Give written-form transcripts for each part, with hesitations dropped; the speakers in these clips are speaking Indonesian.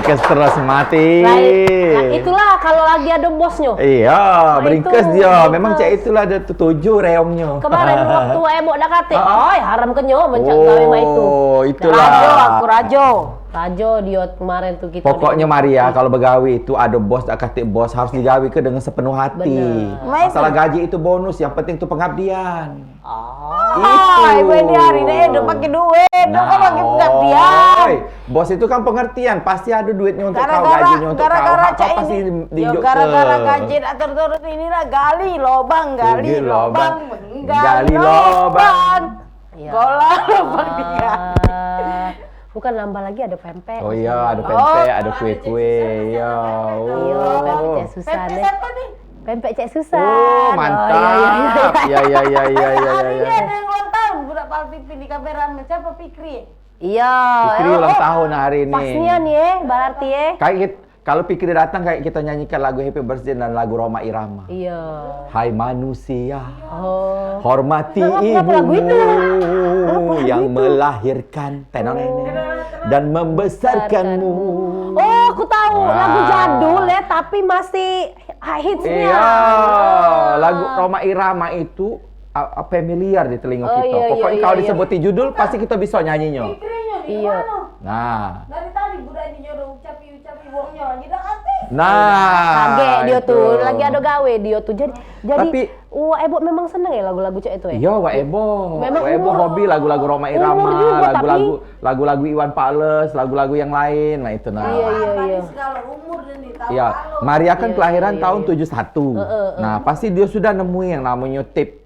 beringkes terus mati. Nah, itulah kalau lagi ada bosnya. Iya, beringkes itu, dia. beringkes. Memang cak itulah ada tujuh reongnya. Kemarin waktu Ebo dah kata, "Oi, haram kenyo mencak Oh, gawe mak itu." itulah. Aku Rajo dia kemarin tuh kita. Pokoknya Maria kalau begawi itu ada bos dak kata bos harus digawi ke dengan sepenuh hati. Bener. Masalah gaji itu bonus, yang penting itu pengabdian. Ibu ini hari ini udah pakai duit, udah pakai pengabdian. oi, bos itu kan pengertian, pasti ada duitnya untuk kau, Gara-gara gajinya untuk kau. gara-gara Hak kau cak pasti ini, dijuk gara-gara gaji atur-turun inilah gali lobang, gali lobang, gali lobang. Gola lobang digali. Bukan nambah lagi ada pempek. Oh iya, ada pempek, ada kue-kue. Iya. Iya, pempek Cek Susan. Pempek siapa nih? Pempek Cek Susan. Oh, mantap. Ya. Hari ini ada yang ulang tahun, budak Palpipi di kameramen. Siapa Fikri? Iya. Fikri ulang tahun hari ini. Pasnya nih berarti Kalau Fikri datang kayak kita nyanyikan lagu Happy Birthday dan lagu Roma Irama. Iya. Hai manusia, hormati Kenapa lagu itu? ibumu yang melahirkan dan membesarkanmu. Oh, aku tahu lagu jadul ya, tapi masih hitsnya. Iya, lagu Roma Irama itu familiar di telinga Oh, kita. iya, Pokoknya iya, kalau iya. disebut judul pasti kita bisa nyanyinya. Fikrinya di Iya. mana? Nah, Dari tadi budak ini nyuruh ucapi uangnya lagi dah kasih. Kaget dia itu. tuh, lagi ada gawe dia tuh. Jadi Tapi- wah, Ebo memang seneng ya lagu-lagu cek itu ya. iya, Wak Ebo. Memang Wak Ebo umur- hobi lagu-lagu Roma Irama, umur juga, lagu-lagu Iwan Fals, lagu-lagu yang lain. Nah, itu nah. Iya. Segala umur dan di tahun Iya, lalu. Maria kan kelahiran iya, tahun 71. Nah, pasti dia sudah nemuin yang namanya tip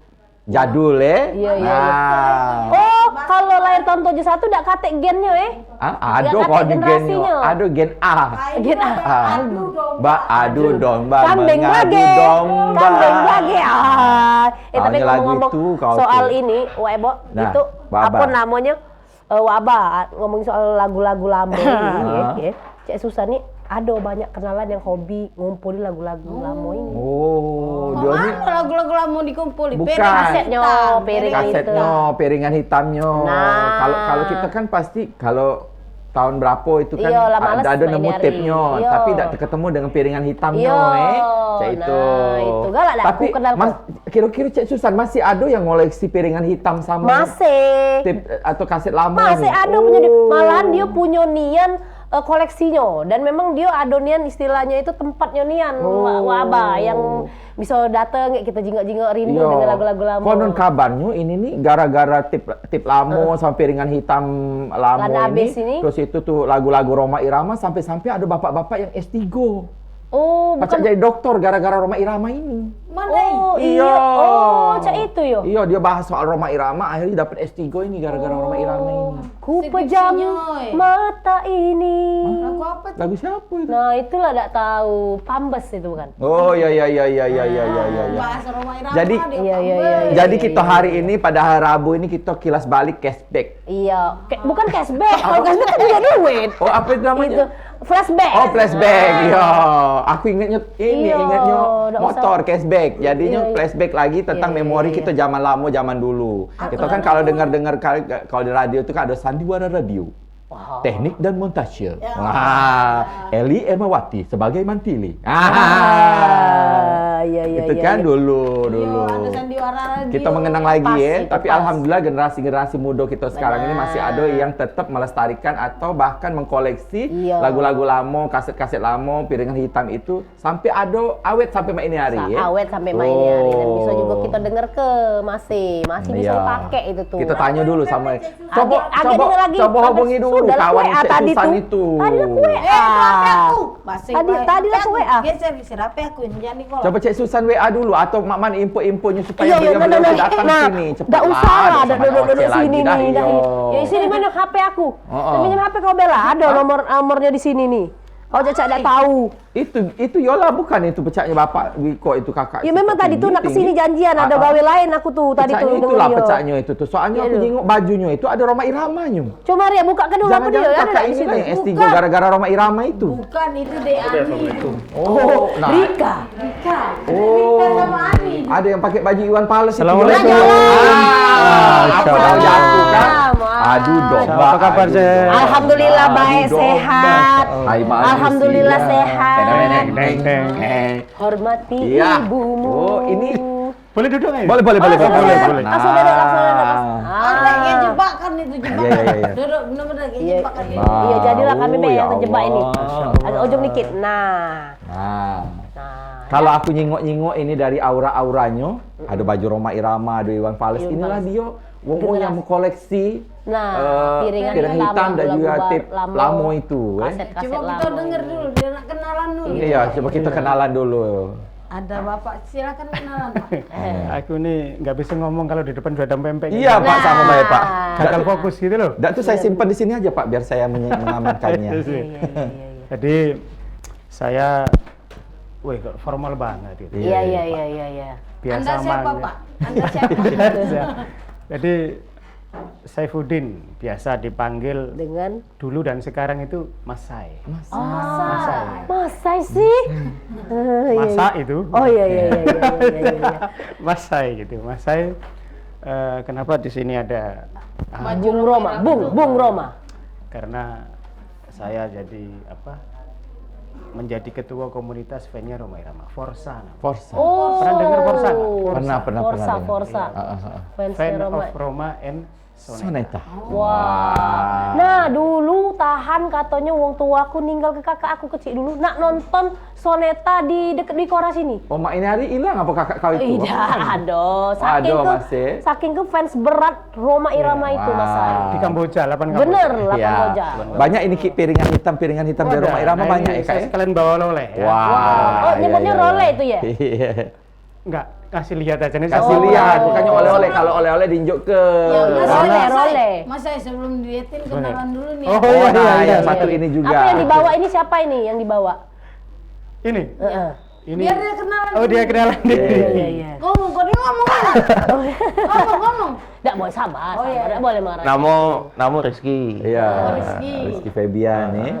jadul ya. Iya. Nah. Oh, kalau lahir tahun 71 enggak kate gennya Ada Nggak kok kate di gennya. generasinya. Ada gen A. Gen A. Adu domba, Kambing mengadu lagi. domba. Kambing lagi. Tapi Tahunya lagu ngomong-ngomong itu kau soal tuh. ini, Ebo, Nah, itu Waba. apa namanya? Wabah, ngomongin soal lagu-lagu lama ini, ya. Cek Susan nih ada banyak kenalan yang hobi ngumpulin lagu-lagu lama ini. Oh, dia ini Mana lagu-lagu lama dikumpulin? Bukan. Kasetnya, piring kasetnya, piringan hitamnya. Nah. Kalau kita kan pasti kalau tahun berapa itu kan Iya, lah, males ada main nemu nyari. tape-nya, Iya. tapi tidak ketemu dengan piringan hitamnya, Iya. Cak itu. Nah, itu galak dah Tapi aku kenal kok. kira-kira Cak Susan masih ada yang ngoleksi piringan hitam sama Masih. tape atau kaset lama Masih nih? ada punya malahan dia punya nian koleksinya dan memang dia ada nian istilahnya itu tempatnya nian Wabah yang bisa datang kita jinggak-jinggak rindu Iya. dengan lagu-lagu lama. Konon kabarnya ini nih gara-gara tip lamo sama piringan hitam lamo Lana Abes ini. terus itu tuh lagu-lagu Roma Irama sampai-sampai ada bapak-bapak yang S3. Oh, Pacak bukan. jadi dokter gara-gara Roma Irama ini. Mana Oh, Iya. iya. Oh, cak itu yo. Iya, dia bahas soal Roma Irama, akhirnya dapat S3 ini gara-gara Roma Irama ini. Ku pejam Skripsinya, mata ini. Lagu apa tuh? Lagu siapa itu? Nah, itulah enggak tahu. Pambes itu bukan. Oh, iya. Bahasa Roma Irama Jadi- dia Iya, tambah. iya. Jadi kita hari ini pada hari Rabu ini kita kilas balik cashback. Iya, bukan cashback. Kalau cashback kan juga duit. Oh, apa itu namanya? Itu flashback. Oh, flashback. Iya. Aku ingatnya ini, Iya, ingatnya nggak motor usah. cashback. Jadinya Iya. flashback lagi tentang Iya, memori iya. kita zaman lama, zaman dulu. Kita kan kalau dengar-dengar kalau di radio itu kan ada sandiwara radio. Teknik dan montase. Wah, Eli Ermawati sebagai Mantili. Iya. Itu kan dulu. Ada sandiwara radio. Kita mengenang lagi Pas, ya, itu tapi pas. alhamdulillah generasi muda kita sekarang ini masih ada yang tetap melestarikan atau bahkan mengkoleksi Iya. lagu-lagu lama, kaset-kaset lama, piringan hitam itu sampai ada awet sampai ini hari ya. Awet sampai mainnya hari dan bisa juga kita dengar ke masih bisa Iya. dipakai itu tuh. Kita tanya dulu sama Agak denger lagi. coba hubungi dulu Sudah lah, kawan WA Cek tadi Susan tuh. itu. Tadi lah WA. HP aku. Tadi lah ke WA. Geser HP aku ini jangan di kolom. Coba Cek Susan WA dulu atau Mak Man info-infonya supaya Iya, beliau nah, datang nah, sini cepat. nggak usah lah, duduk Oceh lagi sini dah, nih. iya. Ya sini mana HP aku. Oh. Pinjam HP kau Bella, ada nomornya di sini nih. Kau Caca tidak tahu. Itu Yola bukan itu pecahnya bapak Wiko itu kakak. Ya memang tadi tuh nak kesini tinggi. janjian ada gawe lain aku tuh tadi tuh. Pecahnya itulah dengan dia. pecahnya itu tuh. Soalnya Iya, aku dulu. jenguk bajunya itu ada Roma Iramanya. Coba Ria buka ke dulu apa dia? Jangan-jangan Ada kakak nggak di ini situ? lah yang S3 Bukan. gara-gara Roma Irama itu. Bukan itu De Ani. Oh, nah. Rika. Rika. Oh. Rika sama Ani. Ada yang pakai baju Iwan Fals. Assalamualaikum. Apa Assalamualaikum. tahu jatuh kan? Adu domba. Apa kabar, adu Cek? domba. Alhamdulillah Adu baik, domba. sehat. Hai, manusia. Alhamdulillah sehat. Deng, deng, Deng. Hormati Iya. ibumu. Oh, ini Boleh duduk nggak? boleh. Langsung duduk, langsung duduk, langsung duduk. Ada kayak jebakan itu jebakan. Iya. Duduk benar-benar kayak Iya, jebakan. iya jadilah kami Oh, ya yang terjebak ini. Allah. Agak ujung dikit. Nah. Nah, Nah. kalau aku nyingok-nyingok ini dari aura-auranya, ada baju Roma Irama, ada Iwan Fals, Iwan inilah Fals. dia wong yang mengkoleksi Nah, piringan piring hitam dan juga lagu-lagu tape lamo itu. Kaset-kaset Coba lama. kita denger dulu, dia nak kenalan dulu. Iya, coba kita kenalan dulu. Ada Bapak, silakan kenalan Pak. Aku nih nggak bisa ngomong kalau di depan sudah ada pempek. Iya, Pak, sama baik, Pak. Gagal fokus gitu loh. Dak tuh saya simpan di sini aja, Pak, biar saya mengamankannya. Iya. Jadi saya, wih kok formal banget gitu. Iya. Biasa Anda siapa manggil. Pak? Anda siapa? Biasa. Jadi Saifuddin biasa dipanggil Dengan dulu dan sekarang itu Mas Sai. Masai sih. Masa itu. Oh iya. Mas Sai gitu. Mas Sai kenapa di sini ada Bung Roma, Bung Roma. karena saya jadi menjadi ketua komunitas fansnya Roma Irama, Forsa namanya. Forza. Oh. Pernah dengar Forsa nggak? Pernah dengar. Forsa. Fans Fan Roma. of Roma and Soneta. Soneta. Wah. Nah, dulu tahan katanya wong tuaku ninggal ke kakak aku kecil dulu nak nonton Soneta di dekat di Kora sini. Oh, Mak ini hari hilang apa kakak kau itu? Tidak, aduh. Aduh, masih. Saking ke fans berat Roma Irama itu Mas Sai. Di Kamboja, 8 Kamboja. Bener lah Iya. Kamboja. Banyak ini piringan hitam dari Roma Irama Nah, banyak ini ya, Kak. saya ya? sekalian bawa oleh ya. Wah. Oh, nyebutnya iya. role itu ya? Iya. Enggak, kasih lihat aja nih. Kasih Oh, lihat, oh. bukannya oleh-oleh. Kalau oleh-oleh diinjuk ke. Ya udah, Role. Mas saya sebelum dietin kenalan dulu nih. Oh, Oh, iya, nah, iya, yang iya. satu ini juga. Apa yang dibawa ini siapa ini yang dibawa? Ini. Heeh. Ini. Biar dia kenalan. Oh, dia kenalan diri. Iya. Ngomong, kok dia ngomong. Ngomong. Enggak boleh sabar, Oh, iya. enggak boleh marah. Namo Rizky. Iya. Rizky. Rizky Febian nih.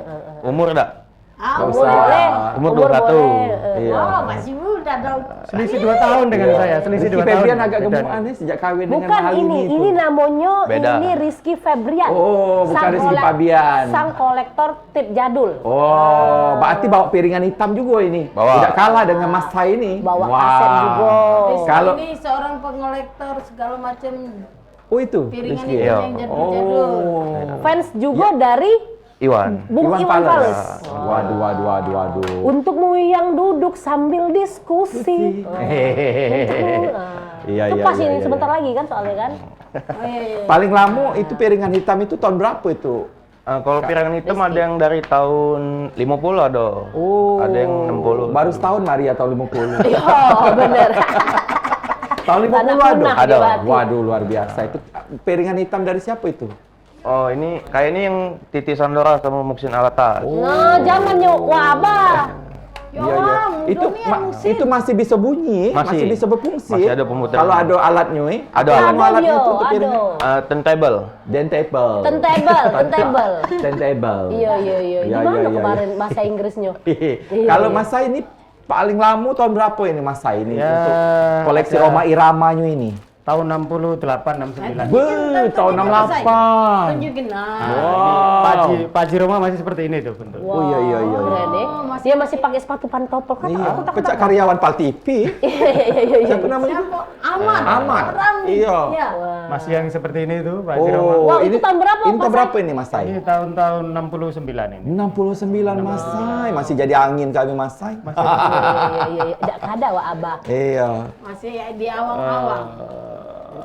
Umur enggak? Nggak Umur usah. boleh. Umur Umur 21. boleh. Iya. Oh, masih muda dong. Selisih 2 tahun dengan saya, selisih Rizky 2 tahun. Febian agak bedanya. gemukan nih sejak kawin dengan Bukan Mahalini ini itu. namanya Beda. ini Rizky Febrian. Oh, bukan Rizky Fabian. Sang kolektor tip jadul. Oh, berarti bawa piringan hitam juga ini. Bawa. Tidak kalah dengan Mas Sai ini. Bawa Wah. kaset juga. Rizky Kalau- ini seorang pengolektor segala macam Oh itu, piringan Rizky. itu Iya. yang jadul-jadul. Oh. Fans juga dari Iwan. Bung Iwan Fals. Waduh. Untukmu yang duduk sambil diskusi. Hehehe. Iya, Itu iya, pas iya, ini iya, sebentar iya. lagi kan soalnya kan. Oh iya. Paling lama itu piringan hitam itu tahun berapa itu? Kalau piringan hitam ada yang dari tahun 50 ada. Oh. Ada yang 60. Baru setahun Maria tahun 50. Iya, bener. Tahun 50 Tanah ada. punah Ada. di Batu. Waduh, luar biasa. Itu piringan hitam dari siapa itu? Oh, ini kayaknya yang Titi Sandora sama Muksin Alatas. Nah, zamannya wabah. Itu itu masih bisa bunyi, masih bisa berfungsi. Masih ada pemutaran. Kalau ada alatnya, Ada Apa alat. nama alatnya Ada, itu untuk piringan? Turntable. Turntable. Turntable. Turntable. Iya. Iya, Gimana iya, iya. kemarin bahasa Inggrisnya? Iya, Kalau iya. Mas Sai ini paling lama tahun berapa ini Mas Sai ini Ya, untuk koleksi ada- Roma Iramanya ini? Tahun 68, 69. Tahun 68. Tunjukin lah. Wow. Paji Roma masih seperti ini tuh bentuk. Oh iya iya iya. Keren deh. Dia masih pakai sepatu pantopel kata Iya, aku tak pecah karyawan Pal TV. Iya. Siapa namanya? Siapa? Aman. Aman. Ramli. Iya. Iya. Masih yang seperti ini tuh Paji Roma. Oh, Wah, itu tahun berapa, Ini Mas tahun Sai? berapa ini Mas Sai? Ini tahun-tahun 69 ini. 69 Mas Sai, masih jadi angin kami Mas Sai. Iya. Tidak ada wak abah. Iya. Masih di awang-awang.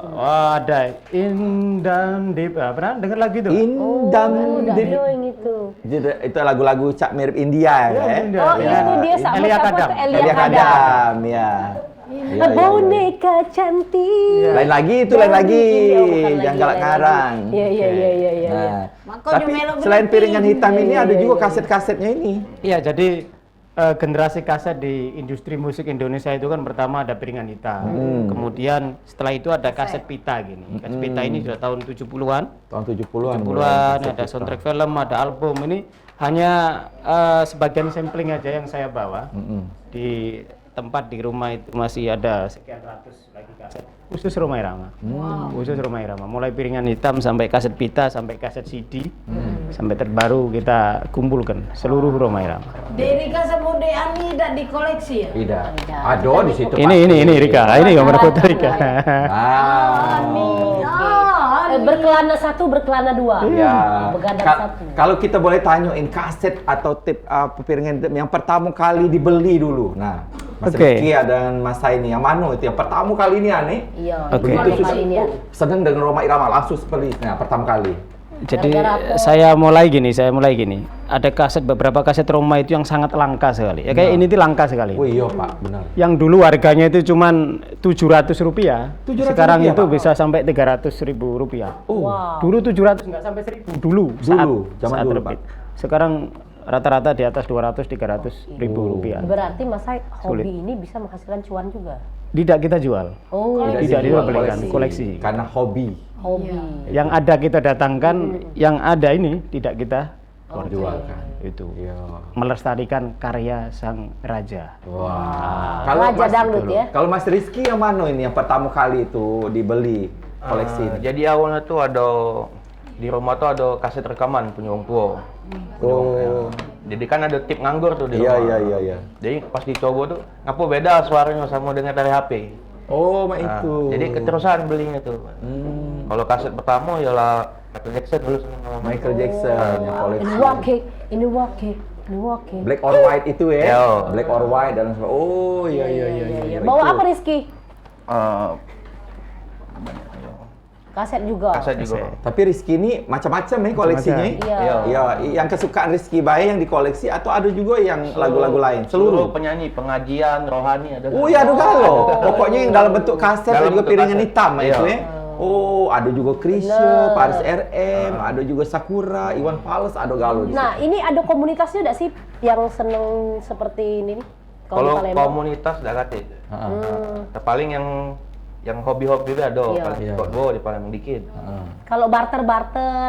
Oh, ada Indan Deep. Pernah dengar lagi tuh? Indam Udah Deep. ada yang itu. Itu lagu-lagu Cak mirip India ya. India. Oh, Ya. itu dia sama Elia siapa Kadam. tuh? Elia Elia Kadam. Kadam, ya. Iya, iya, iya. Boneka cantik. Lain lagi itu, lain lagi. Iya, bukan lagi, Jangan galak lain ngarang. lagi. Iya. Nah, Makanya tapi melok selain berhenti. piringan hitam ini ada juga iya. kaset-kasetnya ini. Iya, jadi generasi kaset di industri musik Indonesia itu kan pertama ada piringan hitam. Kemudian setelah itu ada kaset pita gini. Kaset pita ini sudah tahun 70-an. Tahun 70-an. 70-an ada soundtrack film, ada album. Ini hanya sebagian sampling aja yang saya bawa di tempat di rumah itu masih ada sekian ratus lagi kaset khusus Rhoma Irama. Khusus Rhoma Irama. Mulai piringan hitam sampai kaset pita sampai kaset CD sampai terbaru kita kumpulkan seluruh Rhoma Irama. Dari kaset mode ani tidak dikoleksi ya? Tidak. Ada di situ. Ini Rika. Ini gambar foto Rika. Berkelana satu, berkelana dua. Ya. Begadang satu. Kalau kita boleh tanyain kaset atau tip piringan hitam yang pertama kali dibeli dulu. Nah, Mas Rizky dan Mas Saini yang mana itu yang pertama kali ini aneh? Iya. Begitu Kali ini ya. senang dengan Rhoma Irama langsung seperti nah, pertama kali. Jadi saya mulai gini. Ada beberapa kaset Rhoma itu yang sangat langka sekali. Ya kayak ini tuh langka sekali. Oh iya Pak, benar. Yang dulu harganya itu cuman Rp700. 700 Sekarang rupiah, itu Pak? bisa sampai Rp300.000. Oh. Wow. Dulu 700 nggak sampai 1.000 dulu. Zaman dulu, terbit. Pak. Sekarang rata-rata di atas 200-300.000 rupiah. Berarti Mas Sai hobi Sulit. ini bisa menghasilkan cuan juga. Tidak kita jual. Oh, Tidak dijual, dibelikan, koleksi. Karena hobi. hobi. Yang ada kita datangkan, yang ada ini tidak kita Jualkan. Itu Iya. melestarikan karya sang raja. Wah. Raja dangdut ya. Kalau Mas Rizky yang mana ini yang pertama kali itu dibeli koleksi ini? Jadi awalnya tuh ada di rumah tuh ada kaset rekaman punya orang tua. Oh. Jadi kan ada tip nganggur tuh di Iya, rumah. iya. Jadi pas dicoba tuh, ngapa beda suaranya sama dengan dari HP. Oh, Nah, itu. jadi keterusan belinya tuh. Kalau kaset pertama ialah Michael Jackson dulu sama Michael Jackson yang koleksi. Ini wake. Black or white itu ya? Yo. Black or white dan oh iya. Bawa Itu. apa Rizky? Kaset juga. kaset juga. Tapi Rizky ini macam-macam ya koleksinya. Iya. Iya, yang kesukaan Rizky Bae yang dikoleksi atau ada juga yang lagu-lagu lain? Seluruh Seluruh. penyanyi, pengajian, rohani ada. Oh iya, ada galau. Pokoknya yang dalam bentuk kaset dan Dalam juga bentuk piringan kaset. hitam Iya. itu ya. Oh, ada juga Chrisye, Bener. Paris RM, ada juga Sakura, Iwan Fals, ada galau di Nah, ini ada komunitasnya enggak sih yang seneng seperti ini nih? Kalau di Palembang? komunitas dah kate. situ. Paling yang hobi-hobi itu ada, Iya. paling sport go di Palembang dikit. Kalau barter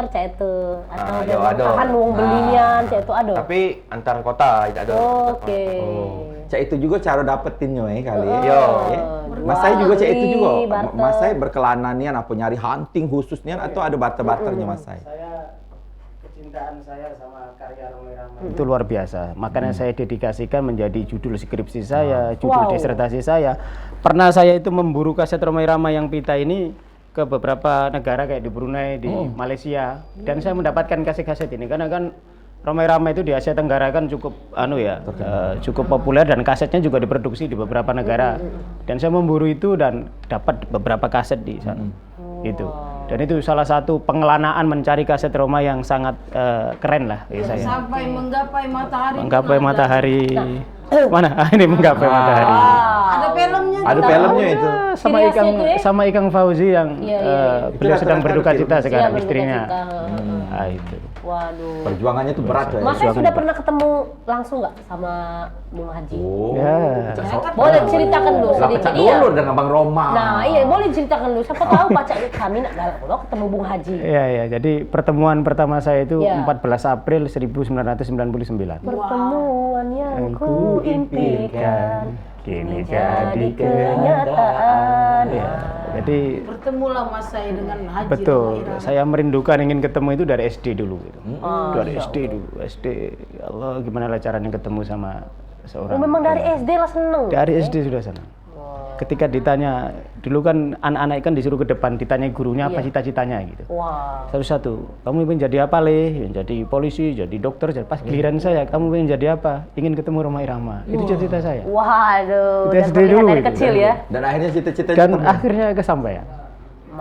cak itu atau iya, ada. kan wong belian cak itu ada. Tapi antar kota tidak ada. Oke. Cak itu juga cara dapetinnya kali ya. Yo. Ya. Mas saya juga cak itu juga. Beli, barter. Mas saya berkelana nian apa nyari hunting khususnya atau ada barter-barternya Mas saya? Kecintaan saya sama karya Rhoma Irama itu luar biasa. Makanya saya dedikasikan menjadi judul skripsi saya, judul Wow. disertasi saya. Pernah saya itu memburu kaset Rhoma Irama yang pita ini ke beberapa negara kayak di Brunei, di Malaysia, dan saya mendapatkan kaset-kaset ini karena kan Rhoma Irama itu di Asia Tenggara kan cukup cukup populer dan kasetnya juga diproduksi di beberapa negara. Dan saya memburu itu dan dapat beberapa kaset di sana. Gitu. Dan itu salah satu pengelanaan mencari kaset Rhoma yang sangat keren lah bagi saya. Sampai menggapai matahari. Menggapai matahari. Mana? Ini menggapai matahari. Ada filmnya. Ada filmnya itu. Sama Ciri Ikang khasnya itu ya? sama Ikang Fauzi yang beliau Itu sedang rata-rata berduka cita film. sekarang Iya, istrinya. berduka cita. Ah, itu. Waduh. Perjuangannya tuh berat ya. Mas saya sudah pernah ketemu langsung nggak sama Bung Haji? Oh. Ya. Boleh ceritakan dulu Lah sedikit. pecah dulu dengan Bang Roma. Nah, iya boleh ceritakan dulu. Siapa tahu pacar kami nak galak lo ketemu Bung Haji. Iya. Jadi pertemuan pertama saya itu Iya. 14 April 1999. Pertemuan yang ku impikan kini jadi kenyataan. Ya, jadi Bertemulah Mas saya dengan Haji. betul. Rhoma Irama. Saya merindukan ingin ketemu itu dari SD dulu. Gitu. Dari Masya SD dulu. SD, ya Allah gimana lah caranya ketemu sama Oh, seorang. memang dari SD lah seneng. Dari SD sudah senang. Ketika ditanya, dulu kan anak-anak kan disuruh ke depan, ditanya gurunya apa Iya. cita-citanya gitu. Wah. Satu-satu, kamu ingin jadi apa Le? Ingin jadi polisi, jadi dokter, pas giliran saya, kamu ingin jadi apa? Ingin ketemu Rhoma Irama. Itu cita-cita saya. Waduh, Itu udah SD terlihat dulu dari itu. kecil ya. Dan akhirnya cita-cita Dan akhirnya kesampaian.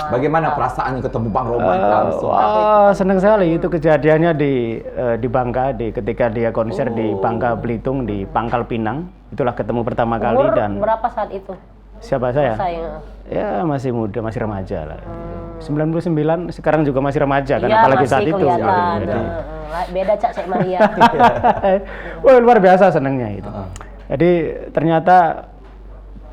bagaimana perasaannya ketemu Bang Roma itu langsung? Wah, senang sekali itu kejadiannya di Bangka, ketika dia konser di Bangka Belitung di Pangkal Pinang. Itulah ketemu pertama kali Umur dan berapa saat itu? siapa saya? Saya. Ya masih muda, masih remaja lah. 99 sekarang juga masih remaja kan, Iya, apalagi masih saat itu. kelihatan. Jadi, Beda Cak Cek Maria. wah luar biasa senangnya itu. Jadi ternyata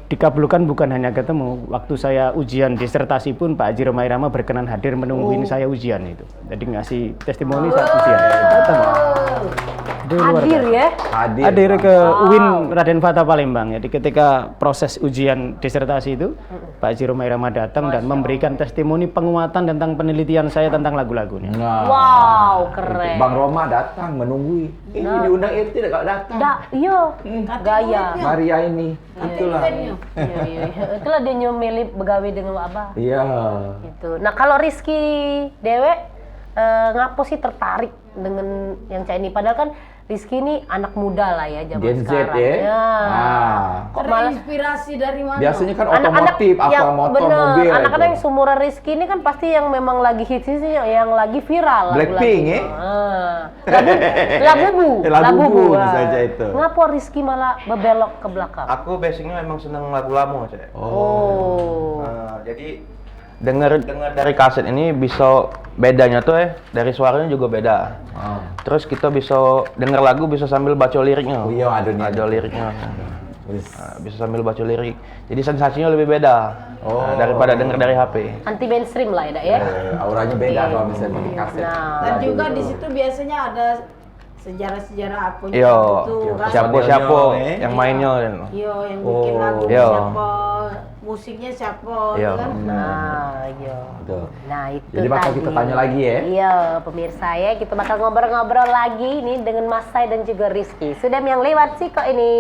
dikabulkan bukan hanya ketemu. Waktu saya ujian disertasi pun Pak Haji Rhoma Irama berkenan hadir menungguin saya ujian itu. Jadi ngasih testimoni saat ujian. Datang. Hadir ya. Hadir ke UIN Raden Fata Palembang. Jadi ketika proses ujian disertasi itu, Pak Haji Romai Rama datang dan memberikan testimoni penguatan tentang penelitian saya tentang lagu-lagunya. Nah, Wow, keren. Bang Roma datang menunggu. Ini diundang RT tidak datang. Iya, gaya. Maria ini. Itulah. Iya. Itulah dia nyomeli begawe dengan Wak Abah. Iya. Gitu. Nah, kalau Rizky Dewek ngapo sih tertarik dengan yang Cak ini? Padahal kan Rizky ini anak muda lah ya zaman Gen Z sekarang. ya. Ah. Kok malah inspirasi dari mana? Biasanya kan Anak-anak otomotif, yang motor, bener, mobil. anak-anak itu. yang seumuran Rizky ini kan pasti yang memang lagi hits sih, yang lagi viral. Blackpink, ya? Labubu. Labubu ah. saja itu. Ngapa Rizky malah berbelok ke belakang? Aku basicnya memang seneng lagu lama, Cek. Oh. Jadi dengar dari kaset ini bisa bedanya tuh dari suaranya juga beda. Terus kita bisa dengar lagu bisa sambil baca liriknya. Oh iya, ada liriknya. Wis. Bisa sambil baca lirik. Jadi sensasinya lebih beda daripada dengar dari HP. Anti mainstream lah ya, Dak, ya. Auranya beda kalau misalnya pakai kaset. Nah. Dan juga di situ biasanya ada sejarah-sejarah apa Yo, gitu kan. siapa eh? yang mainnya. Yo, yang bikin lagu Yo. siapa, musiknya siapa, Yo. kan. Nah, iya. Betul. Nah, itu Jadi bakal tadi. kita tanya lagi ya. Iya, pemirsa ya, kita bakal ngobrol-ngobrol lagi nih dengan Mas Sai dan juga Rizky. Sudah yang lewat sih kok ini.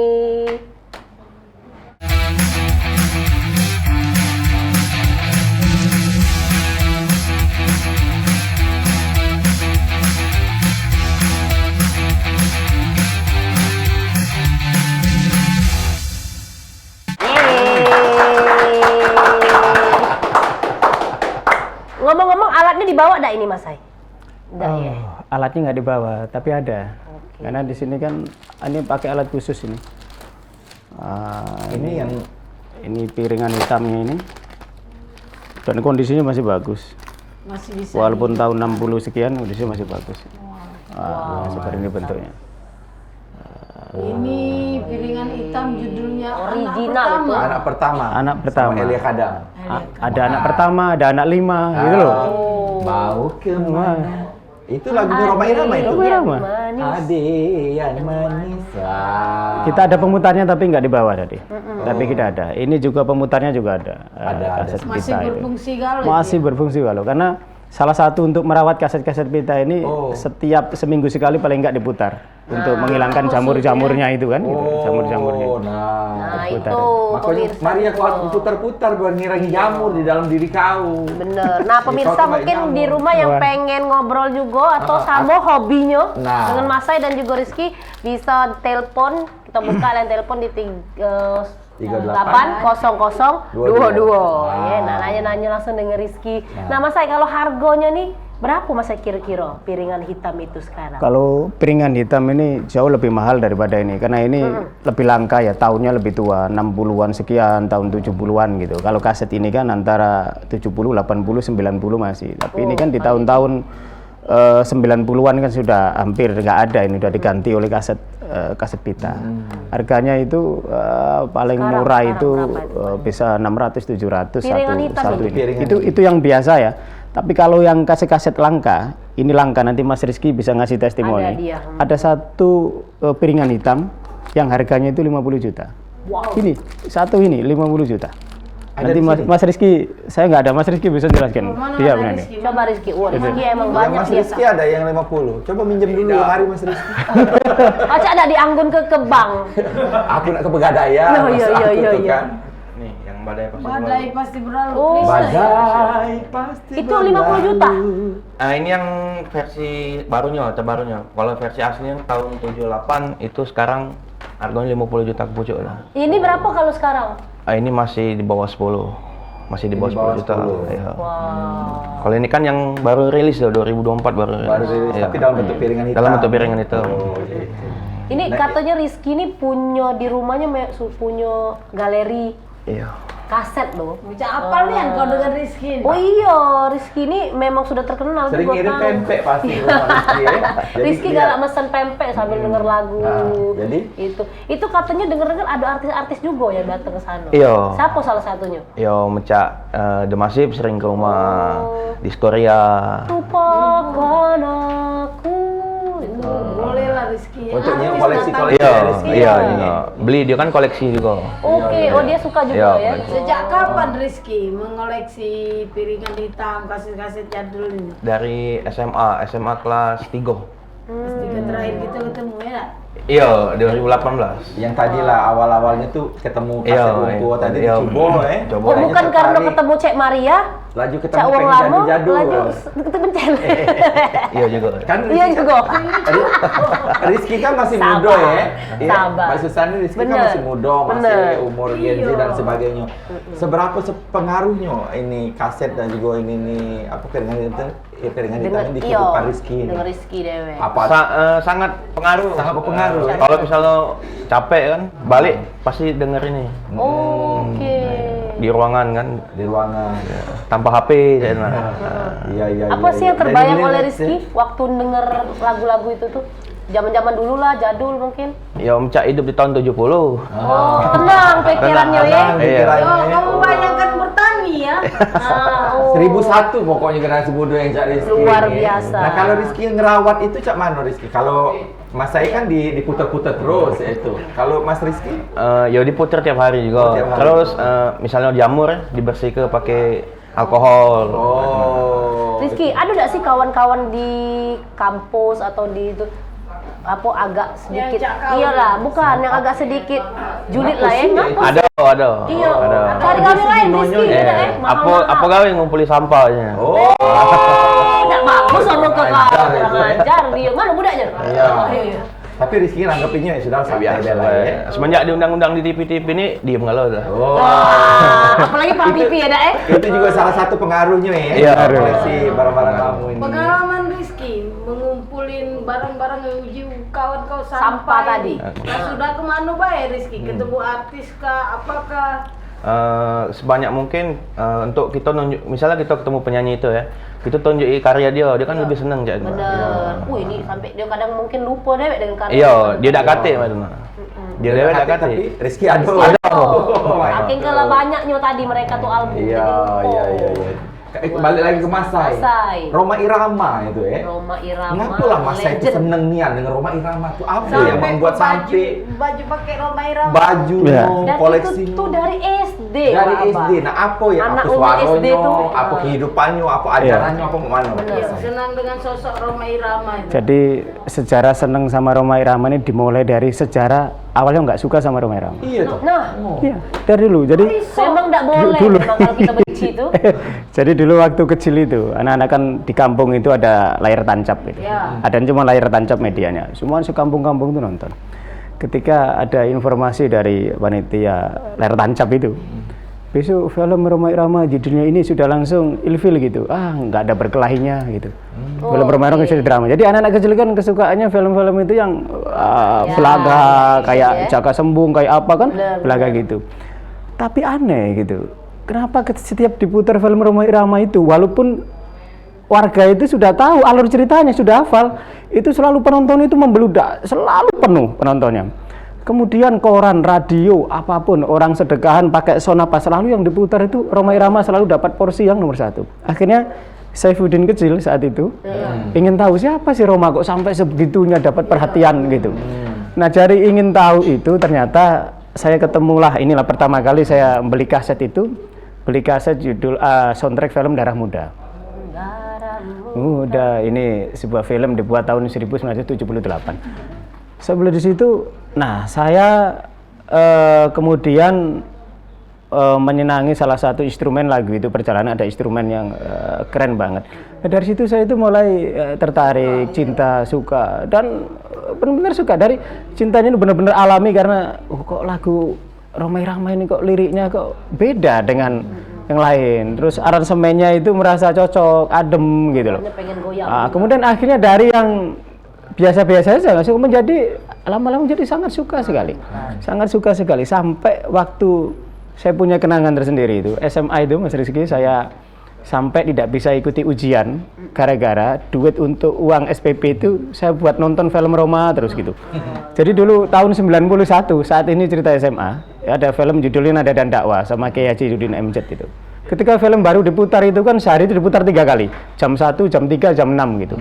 Ngomong-ngomong alatnya dibawa dak ini Mas Sai? Enggak ya? Alatnya nggak dibawa, tapi ada. Karena di sini kan ini pakai alat khusus ini. Ini yang Ini piringan hitamnya ini. Dan kondisinya masih bagus. Masih bisa. Walaupun tahun 60 sekian, kondisinya masih bagus. Seperti ini bentuknya. Ini piringan hitam judulnya Original itu. anak pertama. Anak pertama. Sama Elia Kadang. Ada anak pertama, ada anak 5, gitu loh. Mau kemana? Itu lagunya Roma Irama itu. Roma Irama. Manis. Ade yang manis. Kita ada pemutarnya tapi nggak di bawah tadi. Tapi kita ada. Ini juga pemutarnya juga ada. Kaset masih pita itu. berfungsi galau. Masih berfungsi kalau karena salah satu untuk merawat kaset-kaset pita ini setiap seminggu sekali paling nggak diputar untuk menghilangkan jamur-jamurnya itu kan, gitu. Jamur-jamurnya. Oh, nah. Nah, Putar. itu Makanya pemirsa. Maria kau putar-putar buat ngirangi jamur di dalam diri kau. Bener. Nah, pemirsa Kau mungkin jamur. di rumah yang Wah. pengen ngobrol juga atau sama hobinya Nah. dengan Mas Sai dan juga Rizky bisa telepon. Kita buka line telepon di 380022. Ya, nah nanya-nanya langsung dengan Rizky. Nah, Mas Sai kalau harganya nih berapa Mas Sai kira-kira piringan hitam itu sekarang? Kalau piringan hitam ini jauh lebih mahal daripada ini karena ini lebih langka ya, tahunnya lebih tua, 60-an sekian, tahun 70-an gitu. Kalau kaset ini kan antara 70, 80, 90 masih. Tapi ini kan di tahun-tahun 90-an kan sudah hampir nggak ada, ini udah diganti oleh kaset pita. Harganya itu paling murah itu bisa 600 700 Piringan hitam satu ini? ini. Itu yang biasa ya. Tapi kalau yang kaset-kaset langka, ini langka, nanti Mas Rizky bisa ngasih testimoni. Ada dia. Ada satu piringan hitam yang harganya itu 50 juta. Wow. Ini, satu ini 50 juta. Ada Nanti di Mas, sini? Mas Rizky, saya nggak ada, Mas Rizky bisa jelaskan. Dia benar nih. Coba Rizky. Wah, Rizky emang Yang banyak Mas biasa. Rizky ada yang 50. Coba minjem dulu hari Mas Rizky. Acak ada dianggun ke bank. Aku nak ke Pegadaian. Oh, Mas, iya, aku iya, tuh iya. kan. Nih, yang badai pasti Badai pasti berlalu. Oh. Please. Badai pasti Itu 50 juta? Nah, ini yang versi barunya, terbarunya. Kalau versi aslinya tahun 78 itu sekarang harganya 50 juta ke pucuk lah. Ini berapa kalau sekarang? Ini masih di bawah 10. Masih di bawah 10 juta. 10. Iya. Wow. Kalau ini kan yang baru rilis ya 2024 baru rilis. Baru rilis, Iya. tapi dalam bentuk piringan hitam. Dalam bentuk piringan hitam. Ini katanya Rizky ini punya di rumahnya punya galeri Iya. kaset loh. Bisa apal nih yang kau dengan Rizky? Oh iya, Rizky ini memang sudah terkenal. Sering gua ngirim tahu. pempek pasti rumah Rizky ya. Jadi Rizky lihat. galak mesen pempek sambil denger lagu. Nah, jadi? Itu katanya denger-denger ada artis-artis juga yang datang ke sana. Iya. Siapa salah satunya? Yo, Mecak The Massive sering ke rumah. Diskoria. Lupakan aku. Boleh lah Rizky. Untuk Artis koleksi-koleksi. Iya, Rizky. iya juga. Beli dia kan koleksi juga. Oke, oh dia suka juga Iya, ya. koleksi. Sejak kapan Rizky mengoleksi piringan hitam, kaset-kaset jadul ini? Dari SMA kelas 3. Ketika terakhir kita ketemu ya nggak? Iya, 2018. Yang tadi lah awal-awalnya tuh ketemu kaset Iya, Umpo tadi iya. coba Coba. Oh, bukan karena ketemu Cek Maria, laju Cak ketemu Uang pengen Lama, jadul-jadul. laju ketemu Cek. Iya juga. Kan Iya juga. Rizky kan masih Sabar. muda ya. Iya, Sabar. Mbak Susani Rizky kan Bener. masih muda, masih Bener. umur Gen Z Iya. dan sebagainya. Seberapa pengaruhnya ini kaset dan juga ini nih apa piringan hitam di kehidupan Rizky ini? Dengan Rizky dewe. Apa Sangat pengaruh. Sangat berpengaruh, ya? Kalau misalnya capek kan, balik pasti denger ini. Oke. Di ruangan kan, di ruangan? tanpa HP saya nah. Iya. Apa sih yang Jadi terbayang ini oleh lihat, Rizky waktu denger lagu-lagu itu tuh? Zaman-zaman dulu lah, jadul mungkin. Ya Om Cak hidup di tahun 70. Oh, tenang pikirannya ya. Tenang, pikirannya. Yo, kamu bayangkan bertani ya. Ah, oh. 1001 pokoknya generasi muda yang Cak Rizky. Luar ini. biasa. Nah kalau Rizky ngerawat itu Cak mana Rizky? Kalau Mas saya kan diputer-puter terus ya itu. Kalau Mas Rizky? Ya diputer tiap hari juga. Oh, tiap hari. Terus misalnya jamur dibersihkan pakai alkohol. Oh. Rizky, ada nggak sih kawan-kawan di kampus atau di itu apa agak sedikit? Yang cakap. Iyalah, bukan yang agak sedikit julid lah ya. sih, Ngapus? Ada. Iya, Ada. cari gawe lain Rizky, Iya. beda ya. Apa gawe ngumpuli sampahnya? Oh. Tidak bagus sama ke Ajar itu, ya. ngajar dia. Mana budaknya? Iya. Oh, iya. Tapi Rizky nanggepinnya ya sudah santai Biasa bela ya. Semenjak diundang-undang di TV-TV ini diem kalau udah. Oh. Wah, apalagi Pak Pipi ya, Dak ya. Itu juga salah satu pengaruhnya ya. Iya. Koleksi barang-barang kamu ini. Pengalaman Rizky mengumpulin barang-barang yang uji kawan kau Sampah tadi. Nah, sudah kemana baik Rizky? Ketemu artis kah? Apakah? Sebanyak mungkin untuk kita nunjuk, misalnya kita ketemu penyanyi itu ya, kita tunjuki karya dia kan lebih seneng jadi. Bener. Ini sampai dia kadang mungkin lupa deh dengan karya. Iya, dia dak kate mana. Dia dewe dak kate. Tapi Rizky ada. Oh, saking kala banyaknya tadi mereka tuh album. Iya, jadi lupa. iya. Balik lagi ke Masai. Masai. Roma Irama itu ya. Roma Irama. Kenapa lah Masai itu legend. seneng nian dengan Roma Irama tuh apa Sampai yang membuat ke sampai baju pakai Roma Irama. baju Iya. Dan koleksi itu tuh dari SD. dari Wak Abah. SD. Nah apa ya? Anak Apa umur SD suaranya, tuh. apa kehidupannya, apa ajarannya, apa kemana? Iya, senang dengan sosok Roma Irama itu. Jadi sejarah seneng sama Roma Irama ini dimulai dari sejarah awalnya nggak suka sama Roma Irama. Iya tuh. Nah, Iya, dari dulu. Jadi memang nggak boleh Dulu. memang kalau kita benci itu. jadi dulu waktu kecil itu anak-anak kan di kampung itu ada layar tancap gitu. Ya. Ada cuma layar tancap medianya. Semua sekampung-kampung itu nonton. Ketika ada informasi dari panitia layar tancap itu, besok film Roma Irama judulnya ini sudah langsung ilfil gitu. Nggak ada berkelahinya gitu. Film Roma Irama jadi drama. Jadi anak-anak kecil kan kesukaannya film-film itu yang belaga kayak Jaka Sembung kayak apa kan, Benar, belaga gitu. Tapi aneh gitu. Kenapa setiap diputar film Roma Irama itu, walaupun warga itu sudah tahu alur ceritanya, sudah hafal, itu selalu penonton itu membeludak, selalu penuh penontonnya. Kemudian koran, radio, apapun, orang sedekahan pakai sonapa, selalu yang diputar itu Roma Irama selalu dapat porsi yang nomor 1. Akhirnya Saifuddin kecil saat itu ingin tahu siapa sih Roma kok sampai sebegitunya dapat perhatian gitu. Nah dari ingin tahu itu ternyata saya ketemulah, inilah pertama kali saya beli kaset itu, beli kaset judul soundtrack film Darah Muda. Udah, ini sebuah film dibuat tahun 1978. Sebelum di situ, nah saya kemudian menyenangi salah satu instrumen lagu itu, perjalanan ada instrumen yang keren banget. Nah, dari situ saya itu mulai tertarik, cinta, suka, dan benar-benar suka. Dari cintanya itu benar-benar alami karena kok lagu Roma Irama ini kok liriknya kok beda dengan yang lain. Terus aransemennya itu merasa cocok, adem gitu loh. Pengen goyang. Kemudian akhirnya dari yang biasa-biasa saja menjadi lama-lama menjadi sangat suka sekali. Sangat suka sekali sampai waktu saya punya kenangan tersendiri itu SMA itu Mas Rizky, saya sampai tidak bisa ikuti ujian gara-gara duit untuk uang SPP itu saya buat nonton film Roma terus gitu. Jadi dulu tahun 91 saat ini cerita SMA, ada film judulnya Nada dan Dakwah sama Kiai Haji Judin MZ itu. ketika film baru diputar itu kan sehari itu diputar 3 kali, jam 1, jam 3, jam 6 gitu.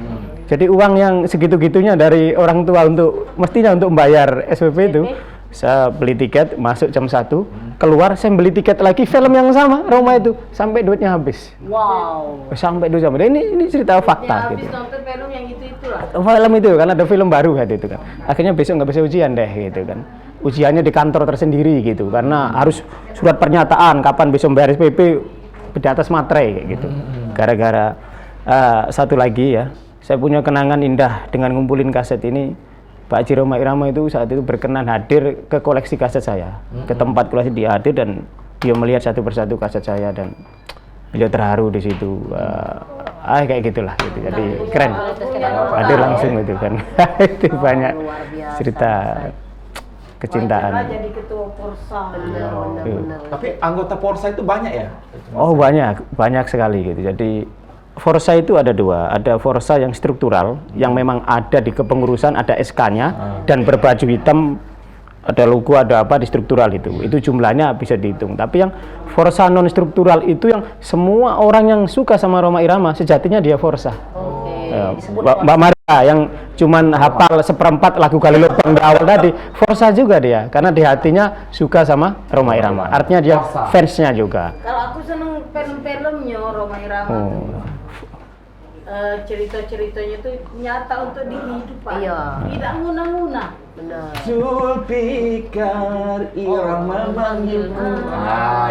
Jadi uang yang segitu-gitunya dari orang tua untuk mestinya untuk membayar SPP itu, saya beli tiket masuk jam 1, keluar saya beli tiket lagi film yang sama Roma itu sampai duitnya habis. Wow. Sampai duit sampai ini cerita fakta Habis gitu. nonton film yang itulah. Film itu kan ada film baru kan itu kan. Akhirnya besok nggak bisa ujian deh gitu kan. Ujiannya di kantor tersendiri gitu karena harus surat pernyataan kapan bisa bayar SPP di atas materai kayak gitu. Gara-gara satu lagi ya, saya punya kenangan indah dengan ngumpulin kaset ini. Pak Haji Rhoma Irama itu saat itu berkenan hadir ke koleksi kaset saya, ke tempat koleksi dia hadir dan dia melihat satu persatu kaset saya dan beliau terharu di situ. Kayak gitulah gitu. Jadi keren. Hadir langsung itu kan. Itu banyak cerita kecintaan. Jadi ketua Porsa. Benar. Tapi anggota Porsa itu banyak ya? Oh banyak sekali gitu. Jadi Forsa itu ada 2, ada Forsa yang struktural, yang memang ada di kepengurusan, ada SK-nya, dan berbaju hitam, ada logo, ada apa di struktural itu jumlahnya bisa dihitung. Tapi yang Forsa non struktural itu yang semua orang yang suka sama Rhoma Irama, sejatinya dia Forsa. Mbak Maria yang cuman hafal seperempat lagu Galileo Bang awal tadi, Forsa juga dia, karena di hatinya suka sama Rhoma Irama. Artinya dia fansnya juga. Kalau aku seneng film-filmnya Rhoma Irama. Cerita-ceritanya itu nyata untuk kehidupan. Iya. Tidak nguna-nguna. Benar. Zulfikar irama manggilku.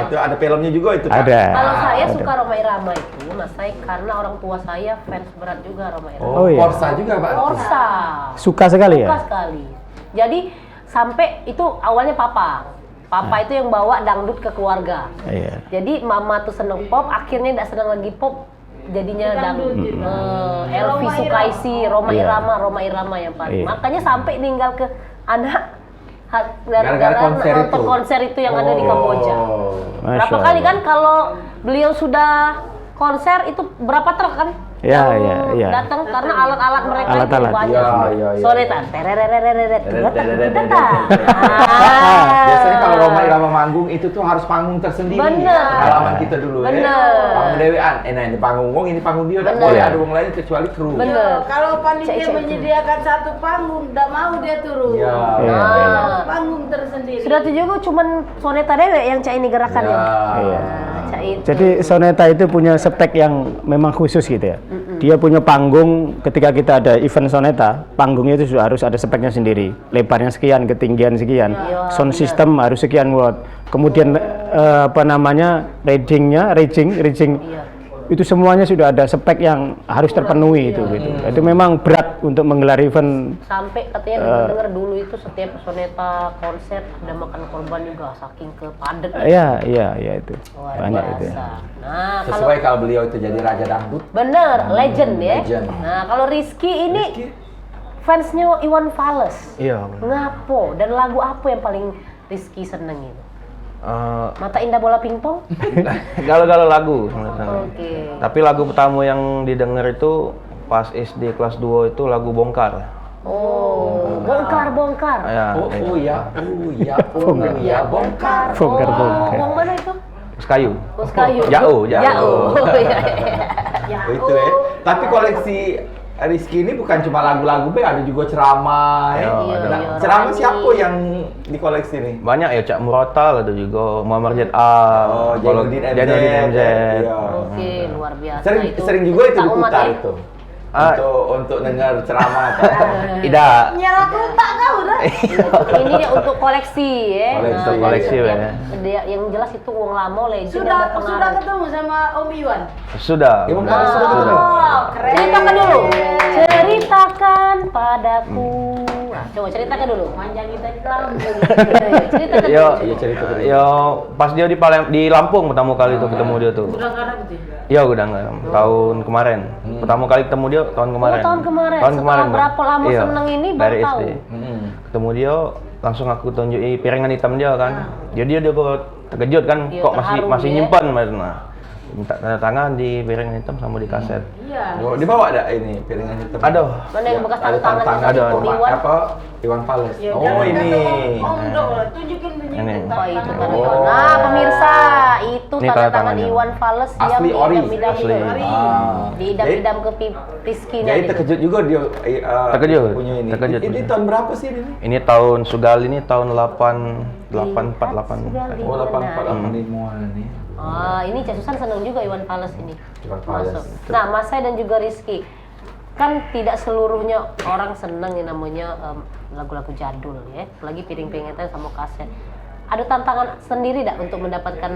Itu ada filmnya juga itu, Pak. Ada. Kalau saya suka Rhoma Irama itu, Mas saya karena orang tua saya fans berat juga Rhoma Irama. Oh, iya. Porsa juga, Pak. Porsa. Suka sekali ya? Suka sekali. Jadi sampai itu awalnya papa itu yang bawa dangdut ke keluarga. Iya. Jadi mama tuh seneng pop, akhirnya tidak seneng lagi pop, jadinya dangdut. Elvi Sukaisi, Rhoma Irama yang paling. Iya. Makanya sampai tinggal ke anak Gara-gara konser nonton itu. konser itu yang ada di Kamboja. Masya Berapa kali Allah. kan kalau beliau sudah konser itu berapa truk kan? Ya, yang ya. datang karena alat-alat mereka Alat-alat, itu banyak. iya. Sonetan, terererereret, Biasanya kalau Rhoma Irama manggung itu tuh harus panggung tersendiri. Bener. Pengalaman kita dulu ya. Bener. Panggung dewean. Nah ini panggung wong, ini panggung dia. Tidak Bener. boleh ada wong lain kecuali kru. Bener. Kalau panitia Cek-cek itu. menyediakan satu panggung, tidak mau dia turun. Iya. Nah, Panggung tersendiri. sudah tuh juga cuman Soneta dewe yang cak ini gerakannya. Iya. Cak itu. Jadi Soneta itu punya spek yang memang khusus gitu ya. Dia punya panggung ketika kita ada event Soneta, panggungnya itu harus ada speknya sendiri. Lebarnya sekian, ketinggian sekian, sound system harus sekian watt. Kemudian rating itu semuanya sudah ada spek yang harus terpenuhi itu gitu. Itu memang berat untuk menggelar event. Sampai katanya dengar dulu itu setiap Soneta konser ada makan korban juga saking kepadet. Iya itu. Luar Banyak itu ya. biasa. Nah, kalau Sesuai kalau beliau itu jadi raja dangdut. bener legend ya. Legend. Nah, kalau Rizky ini fansnya Iwan Fals. Iya. Ngapo dan lagu apa yang paling Rizky seneng itu? Mata Indah Bola Pingpong? Galau-galau lagu. Oke. Tapi lagu pertama yang didengar itu pas SD kelas 2 itu lagu Bongkar. Oh, bongkar. Ya, Bongkar. Bongkar. Yang mana itu? Sekayu. Bos kayu. Jauh. Oh, iya. Itu ya. Tapi koleksi Rizky ini bukan cuma lagu-lagu, ada juga ceramah. Iya, Ceramah rohani. siapa yang dikoleksi nih? Banyak ya, Cak Murotal ada juga, Muhammad ZA, Jainuddin MZ. Jainuddin MZ. Iya. Oke, luar biasa itu. Sering juga itu Cinta umat diputar ya. itu. Ah. Untuk dengar ceramah. Tidak. Nyala tak kau dah. Ini dia untuk koleksi ya. Koleksi, yang, ya. dia, yang jelas itu uang lama legend yang Sudah berpengaruh. ketemu sama Om Iwan. Sudah. Ya, Bongkar sudah ketemu. Keren. Ceritakan dulu. Ceritakan padaku. Nah, coba ceritakan dulu. Panjang kita di lambung. Ceritakan Yo, dulu. Iya, cerita dulu. yo, pas dia di Lampung pertama kali tuh ketemu dia tuh. Udah nggak ada betul. Iya, udah nggak. Tahun kemarin. Pertama kali ketemu dia tahun kemarin. Tahun kemarin. Tahun Setelah kemarin. Bang. berapa lama Iya, seneng ini baru dari tahu. SD. Ketemu dia, langsung aku tunjuki piringan hitam dia kan. Jadi dia kok terkejut kan, Iya, kok terharu masih dia. nyimpan. Nah, minta tanda tangan di piringan hitam sama di kaset. Iya. Oh, dibawa ada ini piringan hitam. Aduh. Mana yang bekas Ada tanda tangan ada. itu Iwan? Apa? Iwan Fales. Ya, Oh, jangan ini. kata Om dong, tunjukin Ini. Oh itu tanda Oh. tangan. Nah pemirsa, itu Ini tanda tanda tangan tangannya. Iwan Fales yang Asli ori. diidam-idam Asli. itu. Ah. Diidam-idam ke Rizky Jadi terkejut juga dia Terkejut. punya ini. Terkejut. Ini tahun berapa sih ini? Ini tahun Sugal ini tahun 84 Oh, 84 nih. Ah, ini Cak Susan seneng juga Iwan Fales ini. Iwan Fales. Masuk. Nah, Mas Sai dan juga Rizky, kan tidak seluruhnya orang seneng yang namanya lagu-lagu jadul ya, apalagi piring-piringan sama kaset. Ada tantangan sendiri tidak untuk mendapatkan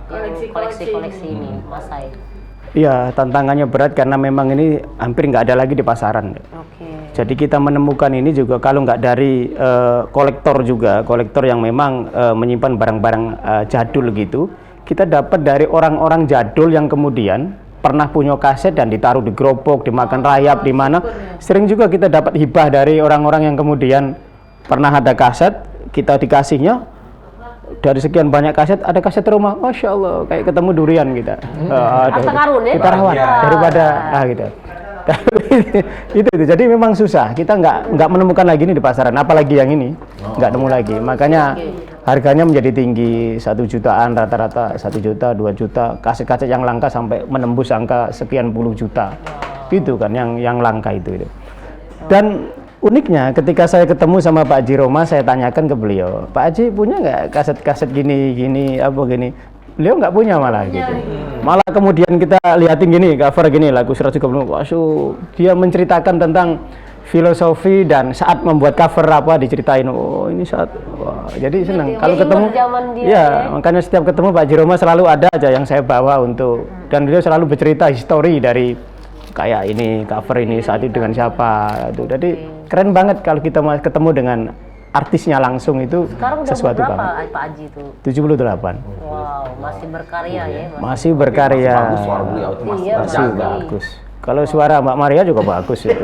koleksi-koleksi ini, Mas Sai? Iya, tantangannya berat karena memang ini hampir nggak ada lagi di pasaran. Oke. Jadi kita menemukan ini juga kalau nggak dari kolektor juga, kolektor yang memang menyimpan barang-barang jadul gitu, kita dapat dari orang-orang jadul yang kemudian pernah punya kaset dan ditaruh di gerobak, dimakan rayap, di mana. Sering juga kita dapat hibah dari orang-orang yang kemudian pernah ada kaset, kita dikasihnya. Dari sekian banyak kaset, ada kaset rumah, Masya Allah, kayak ketemu durian kita. Harta karun ya? Kita rawat Iya. daripada gitu. itu jadi memang susah, kita nggak menemukan lagi ini di pasaran, apalagi yang ini nggak nemu lagi, makanya harganya menjadi tinggi, 1 jutaan rata-rata, 1 juta, 2 juta, kaset-kaset yang langka sampai menembus angka sekian puluh juta, gitu kan yang langka itu. Dan uniknya ketika saya ketemu sama Pak Haji Roma, saya tanyakan ke beliau, Pak Haji punya nggak kaset-kaset gini apa gini? Beliau nggak punya malah gitu. Malah kemudian kita lihatin gini, cover gini lagu 130, dia menceritakan tentang filosofi dan saat membuat cover apa diceritain. Oh ini saat, wah, jadi senang kalau Jadi ketemu. zaman dia, Ya, makanya setiap ketemu Pak Haji Roma selalu ada aja yang saya bawa untuk, dan beliau selalu bercerita histori dari kayak ini cover ini saat itu dengan siapa. Jadi keren banget kalau kita ketemu dengan artisnya langsung, itu Sekarang udah sesuatu berapa banget. Pak Haji itu? 78. Wow, masih berkarya ya, Mas? Masih berkarya. Bagus suara beliau itu masih Iya, Masih terjaga. bagus. Kalau suara Mbak Maria juga bagus itu.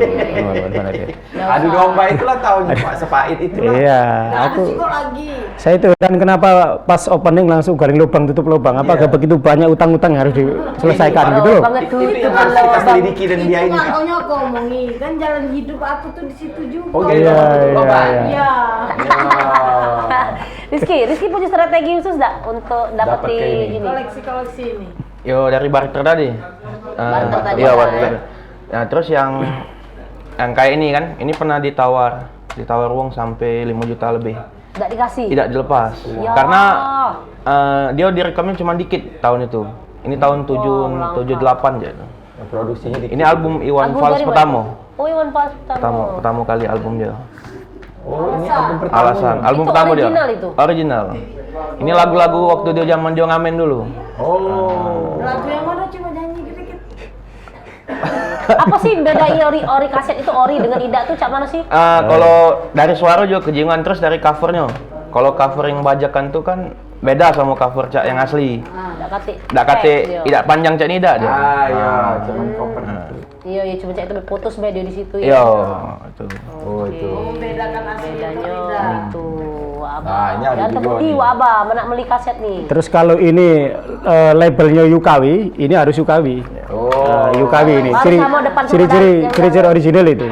Adu domba itulah tahun Pak sepait itulah. Iya, Aku aku lagi. saya itu dan kenapa pas opening langsung garing lubang tutup lubang? Apa Iya. begitu banyak utang-utang yang harus diselesaikan gitu loh? Banget tuh, Itu yang kan harus kita lubang. selidiki dan dia Itu ini. nggak taunya aku omongin, kan jalan hidup aku tuh di situ juga. Oh, gitu. Iya, Tutup lubang. iya. Iya. Rizky punya strategi khusus nggak untuk Dapet dapetin kayak ini. ini? Koleksi-koleksi ini. Yo dari barter tadi. Barter tadi Iya ya. barter. Nah terus yang kayak ini kan, ini pernah ditawar uang sampai 5 juta lebih. Nggak dikasih? Tidak dilepas. Ya. Karena dia direkamnya cuma dikit tahun itu. Ini tahun 78 jadi. Produksinya di Ini album Iwan Album Fals dari mana? pertama. Oh, Iwan Fals pertama. Pertama kali album dia. Oh, ini album pertama. Alasan, album Itu pertama dia. original itu? Original. Ini lagu-lagu waktu dia zaman dia ngamen dulu. Oh. Lagu yang mana cuma nyanyi gitu-gitu. Apa sih bedanya ori kaset itu ori dengan Ida tuh cak mana sih? Kalau dari suara juga kejingan, terus dari covernya. Kalau cover yang bajakan tuh kan beda sama cover cak yang asli. Nggak kate. Nggak kate, tidak panjang cak ini tidak dia. Iya, cuman cover. Iya, cuma cak itu putus be dia di situ Iya, ya. itu. Oh, itu. Membedakan asli dan Bedanya tidak. itu. Nah, Abah. ini ada Dan juga terbukti nih. Abah menak beli kaset nih. Terus kalau ini labelnya Yukawi, ini harus Yukawi. Oh. Yukawi ini. Harus sama depan sama Ciri-ciri yang ciri-ciri original itu.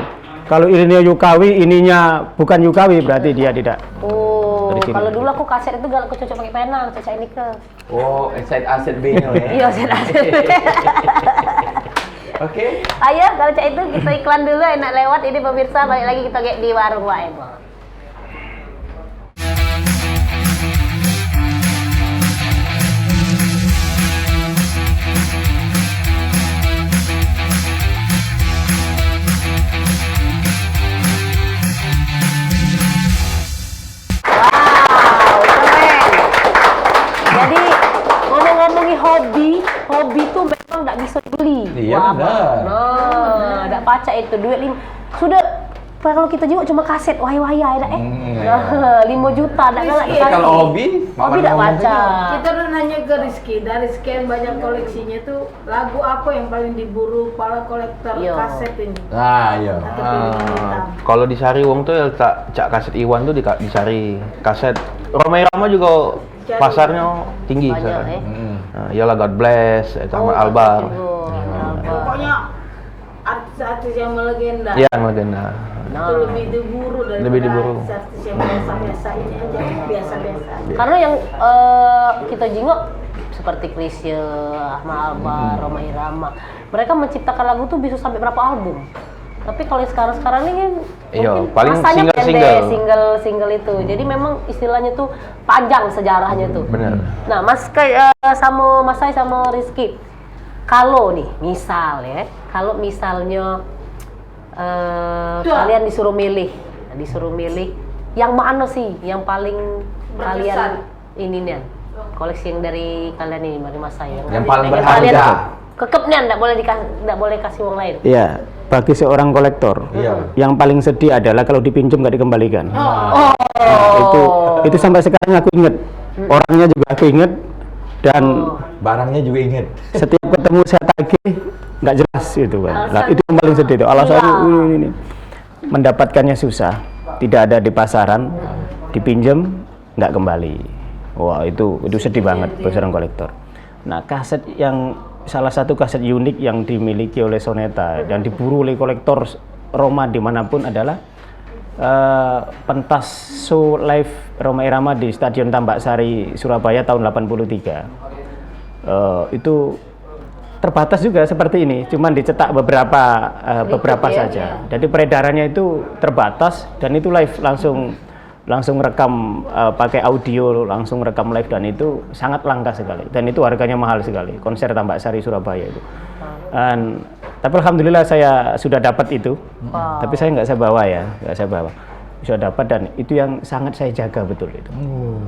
Kalau ininya Yukawi, ininya bukan Yukawi, berarti dia tidak. Oh, Dari sini. kalau dulu aku kaset itu galak aku cocok pakai pena, cocok ini ke. Oh, side aset B-nya ya. Iya, saya Oke. Ayo, kalau cak itu kita iklan dulu, enak lewat. Ini pemirsa, balik lagi kita kayak di warung Wak Emo. Wow, keren. Jadi ngomong-ngomongin hobi tuh memang nggak bisa dibeli. Iya, Wah, benar. Nah, nggak pacak itu duit sudah. Kalau kita juga cuma kaset wahai ada nah, 5 juta nggak galak Iya, dikasih. kalau hobi nggak baca. Kita udah nanya ke Rizky, dari sekian banyak koleksinya tuh lagu apa yang paling diburu para kolektor Iya. kaset ini? Nah, iya. Atau piringan hitam? Kalau di Sari Wong tuh ya cak kaset Iwan tuh di Sari. Kaset Romai Rama juga pasarnya tinggi Banyak, sekarang. eh. Nah, iyalah God Bless, Ahmad Oh, Albar. Pokoknya artis-artis yang melegenda. Iya, legenda. Itu lebih diburu daripada Lebih diburu. artis-artis yang biasa-biasa ini aja, biasa-biasa. Karena yang kita jingok seperti Chrisye, Ahmad Albar, Rhoma Irama, mereka menciptakan lagu tuh bisa sampai berapa album. Tapi kalau yang sekarang ini kan Iya, mungkin paling masanya pendek, single. single itu. Jadi memang istilahnya tuh panjang sejarahnya tuh. Benar. Nah, Mas sama Mas Sai sama Rizky, kalau nih misal ya, kalau misalnya kalian disuruh milih yang mana sih yang paling kalian ini nih koleksi yang dari kalian ini dari Mas Sai Yang paling pengen berharga. kalian kekepnya nggak boleh kasih uang lain. Iya, bagi seorang kolektor, Iya. yang paling sedih adalah kalau dipinjam nggak dikembalikan. Oh. Itu sampai sekarang aku inget, orangnya juga aku inget, dan Barangnya juga inget. setiap ketemu saya tagih nggak jelas gitu kan. Nah, itu yang paling sedih tuh. Alasannya ini mendapatkannya susah, tidak ada di pasaran, dipinjam nggak kembali. Wah itu sedih banget buat seorang kolektor. Nah kaset yang salah satu kaset unik yang dimiliki oleh Soneta dan diburu oleh kolektor Roma dimanapun adalah pentas show live Rhoma Irama di Stadion Tambak Sari Surabaya tahun 83. Itu terbatas juga seperti ini, cuman dicetak beberapa ya, saja. Jadi peredarannya itu terbatas dan itu live langsung rekam pakai audio, langsung rekam live, dan itu sangat langka sekali. Dan itu harganya mahal sekali, konser Tambak Sari Surabaya itu. Tapi alhamdulillah saya sudah dapat itu. Tapi saya nggak saya bawa. Sudah dapat, dan itu yang sangat saya jaga betul itu.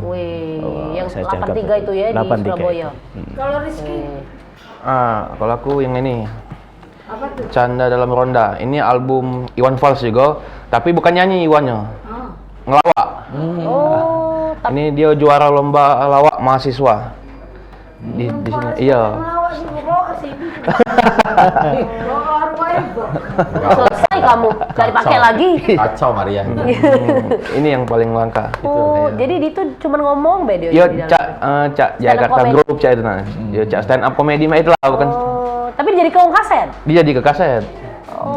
Wih, yang Saya jaga 83 betul. itu ya di 83 Surabaya. Kalau Rizky, Kalau aku yang ini apa tuh? Canda Dalam Ronda. Ini album Iwan Fals juga, tapi bukan nyanyi Iwannya. Ngelawak. Oh, Ini dia juara lomba lawak mahasiswa. Di sini. Iya. Melawak di bawah sih. Bawah rumah ibu. selesai kamu, nggak dipakai lagi. Kacau Maria. Ini yang paling langka. Oh, jadi dia tuh cuma ngomong be dia Iya, di dalam. Cak Jakarta comedy. Group Cak itu nah. Dia Cak stand up comedy mah itulah bukan. Oh, tapi jadi kelong kaset. Dia jadi ke kaset.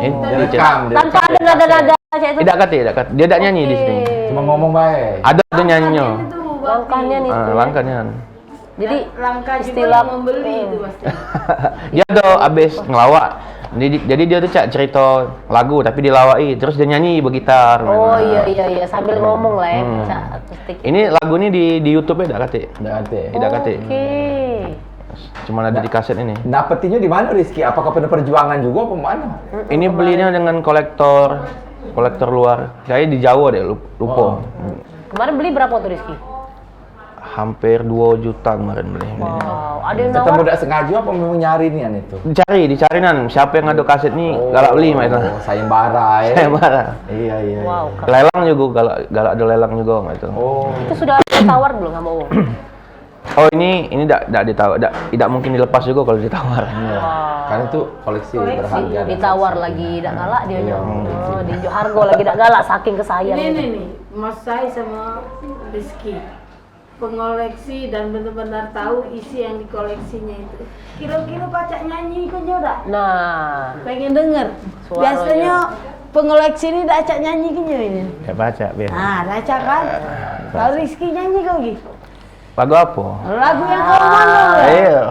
Ini dia Cak. Direkam. Tanpa ada nada-nada kayak itu. Tidak kate. Dia tidak nyanyi di sini. Cuma ngomong baik. Ada tuh nyanyinya. Itu Langkahnya nih. Langkahnya. jadi langka juga Istilah- yang membeli itu pasti. Dia tuh abis ngelawak. Jadi dia tuh Cak cerita lagu tapi dilawai, terus dia nyanyi bergitar. Oh iya sambil ngomong lah ya. Cak, akustik. Ini lagu ini di YouTube ya, tidak kate. Nggak ada. Tidak kate. Oke. Cuma ada di kaset ini. Dapetinnya di mana Rizky? Apakah pernah perjuangan juga apa mana? Ini belinya dengan kolektor luar. Kayaknya di Jawa deh, lupa. Kemarin beli berapa tuh Rizky? Hampir 2 juta kemarin beli. Wow, ada yang Ketemu nawar. tidak sengaja apa memang nyari nian itu? Dicari nan. Siapa yang ada kaset nih? Galak beli mah itu. Sayembara ya. Saya marah. Iya. Wow, Lelang juga galak ada lelang juga mah itu. Oh. itu sudah ditawar belum sama uang? Oh ini tidak ditawar, tidak mungkin dilepas juga kalau ditawar. Karena itu koleksi berharga. dan Ditawar koleksi. lagi, tidak galak dia. Oh, dijual harga lagi tidak galak saking kesayang. Ini nih, Mas Sai sama Rizky. Pengoleksi dan benar-benar tahu isi yang dikoleksinya itu. Kira-kira pacak nyanyi kan juga? Nah, Pengen denger. Suaranya. Biasanya pengoleksi ini dak acak nyanyi kan ini. Saya baca biar. Ah, dak acak kan? Kalau Rizky nyanyi kau gitu. Lagu apa? Lagu yang kau mana? Iya.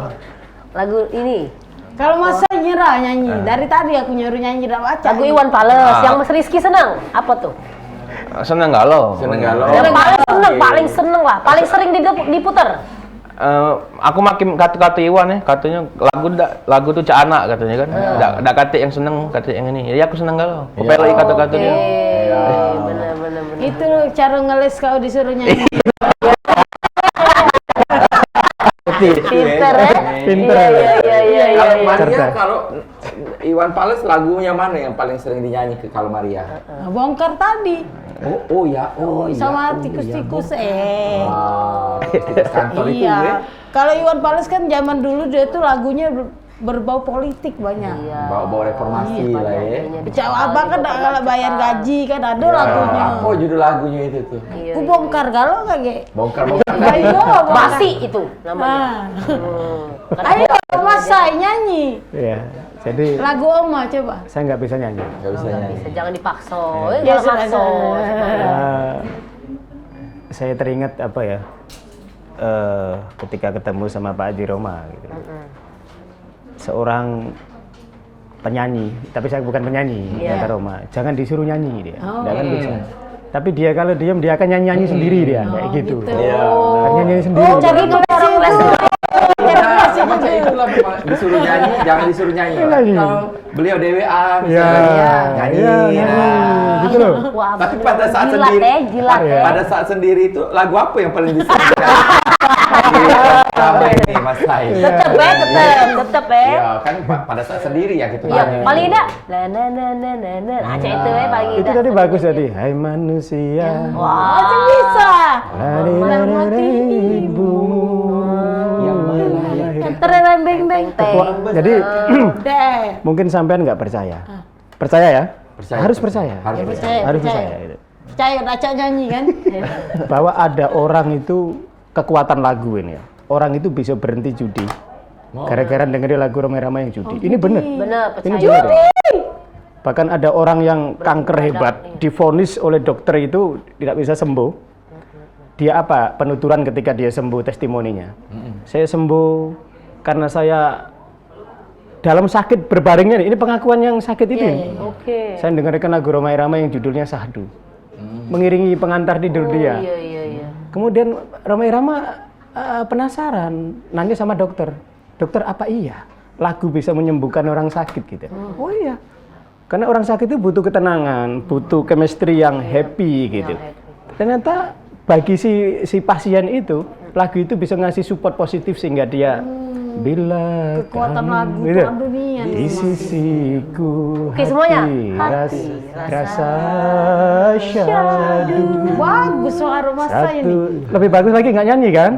lagu ini Kalau Mas Sai nyerah nyanyi. Dari tadi aku nyuruh nyanyi dak baca. lagu Iwan Fals yang Mas Rizky senang. Apa tuh? Seneng nggak lo? Seneng galau. Yang paling seneng lah, paling sering diputer. Aku makin kata-kata Iwan ya, katanya lagu tuh cak anak katanya kan. Ndak kata yang seneng, kata yang ini. Ya aku seneng galau. Kepelai kata-kata dia. Bener. Itu cara ngeles kau disuruh nyanyi. Pinter ya? Pinter. Iya. Kalau Maria, Cerdas. kalau Iwan Fals lagunya mana yang paling sering dinyanyi ke kalau Maria? Nah, bongkar tadi. Oh ya. Sama tikus-tikus Tikus kantor itu ya. Iya. Kalau Iwan Fals kan zaman dulu dia tuh lagunya berbau politik banyak. Iya. Bawa-bawa reformasi Iya, lah ya. banyak. Kecewa abang kan kalau bayar gaji kan ada lagunya. Apa judul lagunya itu tuh? Iya, Ku bongkar galau kagak? Bongkar-bongkar. Ayo, bongkar. Basi itu namanya. Ayo, Mas Sai nyanyi Ya, jadi lagu Oma coba. saya nggak bisa nyanyi. Gak bisa nyanyi. Bisa, jangan dipaksa. Ya, Jangan sudah, maksa. Eh, saya teringat apa ya? Ketika ketemu sama Pak Haji Roma gitu. Seorang penyanyi, tapi saya bukan penyanyi, Iya. kata Roma. Jangan disuruh nyanyi dia, jangan bisa. Tapi dia kalau diam dia akan nyanyi sendiri dia, kayak gitu. Iya. Akan nyanyi sendiri. Oh, jadi itu orang les. Macam itulah memang disuruh nyanyi, jangan disuruh nyanyi. Nyanyi. Kalau beliau DWA Ya, misalnya nyanyi. iya, Nah. gitu loh. Wah, Tapi pada saat jilat sendiri, jilat Iya. pada saat sendiri itu lagu apa yang paling disuruh? Sama ini Mas Sai. Tetep ya. Ya kan pada saat sendiri ya gitu. Iya, paling tidak. Na. Aja itu ya paling Itu tidak. tadi bagus tadi. Hai manusia. Wah, Masih bisa. Hari ibumu yang melahirkan. Terang beng-beng. Jadi Deh. mungkin sampean nggak percaya. Percaya ya? Percaya, Harus percaya. percaya. Harus percaya. Harus percaya. Gitu. Percaya Acak nyanyi kan? Bahwa ada orang itu kekuatan lagu ini ya. Orang itu bisa berhenti judi. Gara-gara dengerin lagu Roma Irama yang judi. Ini benar. bener Ini percaya. benar. Bahkan ada orang yang kanker hebat divonis oleh dokter itu tidak bisa sembuh. Dia apa? Penuturan ketika dia sembuh testimoninya. Saya sembuh karena saya dalam sakit berbaringnya. Ini pengakuan yang sakit itu. Oke. Saya dengarkan lagu Roma Irama yang judulnya Sahdu. Mengiringi pengantar tidur dia. Iya. Kemudian Roma Irama penasaran, nanya sama dokter. Dokter, apa iya lagu bisa menyembuhkan orang sakit gitu? Oh iya. Karena orang sakit itu butuh ketenangan, butuh chemistry yang happy gitu. Ternyata bagi si pasien itu, lagu itu bisa ngasih support positif sehingga dia bila Kekuatan kamu- lagu gitu. Tuhan dunia nih. Di sisiku Oke, semuanya. rasa syahdu. Bagus suara Mas Sai Satu, ini. lebih bagus lagi nggak nyanyi kan?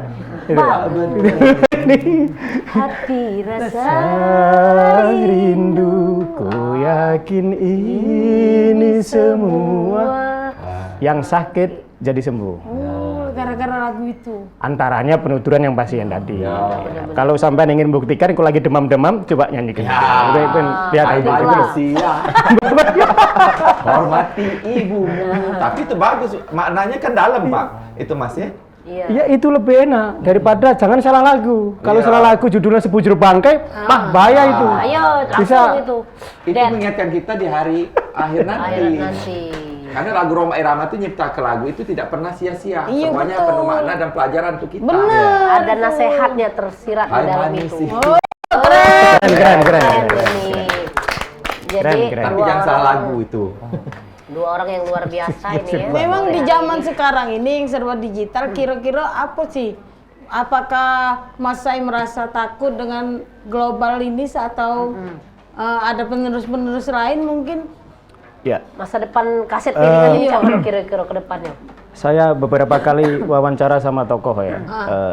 Gitu. Hati rasa Rindu, ku yakin ini semua yang sakit jadi sembuh. Oh, gara-gara lagu itu. Antaranya penuturan yang pasien tadi. Kalau sampai ingin buktikan, kalau lagi demam-demam, coba nyanyikan. Lihat Hai itu. manusia, hormati ibumu. Tapi itu bagus, maknanya kan dalam Pak. Itu Mas ya. Iya. Ya itu lebih enak daripada jangan salah lagu. Kalau salah lagu judulnya sebujur bangkai, bahaya itu. Ayo, Bisa. langsung itu. Itu mengingatkan kita di hari akhir nanti. Akhirat nanti. Karena lagu Roma Irama itu nyipta ke lagu itu tidak pernah sia-sia. Iya, Semuanya betul. penuh makna dan pelajaran untuk kita. Ada nasihatnya tersirat di Hai dalam manusia. itu. Keren. Ini. Jadi Keren. Tapi jangan salah lagu itu. dua orang yang luar biasa ini ya. Memang di zaman sekarang ini yang serba digital, kira-kira apa sih? Apakah Mas Sai merasa takut dengan global ini atau ada penerus-penerus lain mungkin? Ya, Masa depan kaset ini kan kira-kira ke depannya. saya beberapa kali wawancara sama tokoh ya.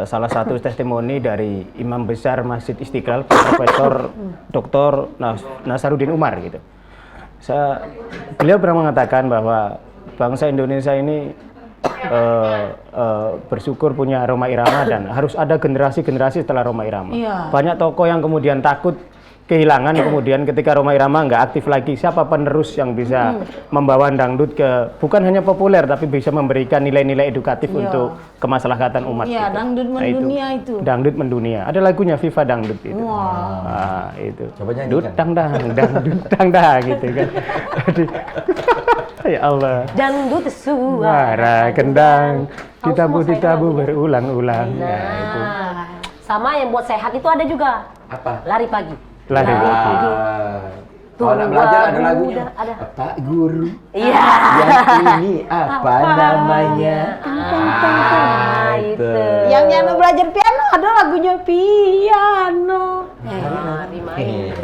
Salah satu testimoni dari Imam Besar Masjid Istiqlal, Profesor Dr. Nasaruddin Umar gitu. Beliau pernah mengatakan bahwa bangsa Indonesia ini bersyukur punya Roma Irama dan harus ada generasi-generasi setelah Roma Irama. Iya. Banyak tokoh yang kemudian takut kehilangan, kemudian ketika Roma Irama nggak aktif lagi, siapa penerus yang bisa membawa dangdut ke bukan hanya populer tapi bisa memberikan nilai-nilai edukatif untuk kemaslahatan umat. Iya, gitu. dangdut Nah, mendunia itu. Dangdut mendunia. Ada lagunya Viva Dangdut itu. Wah. Nah, itu. Coba nyanyikan. Dut dangdut dang gitu kan. Jadi, ya Allah. Dangdut suara. Suara kendang ditabu berulang-ulang. Nah, itu. Sama yang buat sehat itu ada juga. Apa? Lari pagi. Lari pagi. Kalau nak belajar ada Tua lagunya. muda, ada. Pak Guru. Iya. Yang ini apa namanya? Itu. Yang Yana belajar piano ada lagunya piano. Dimain.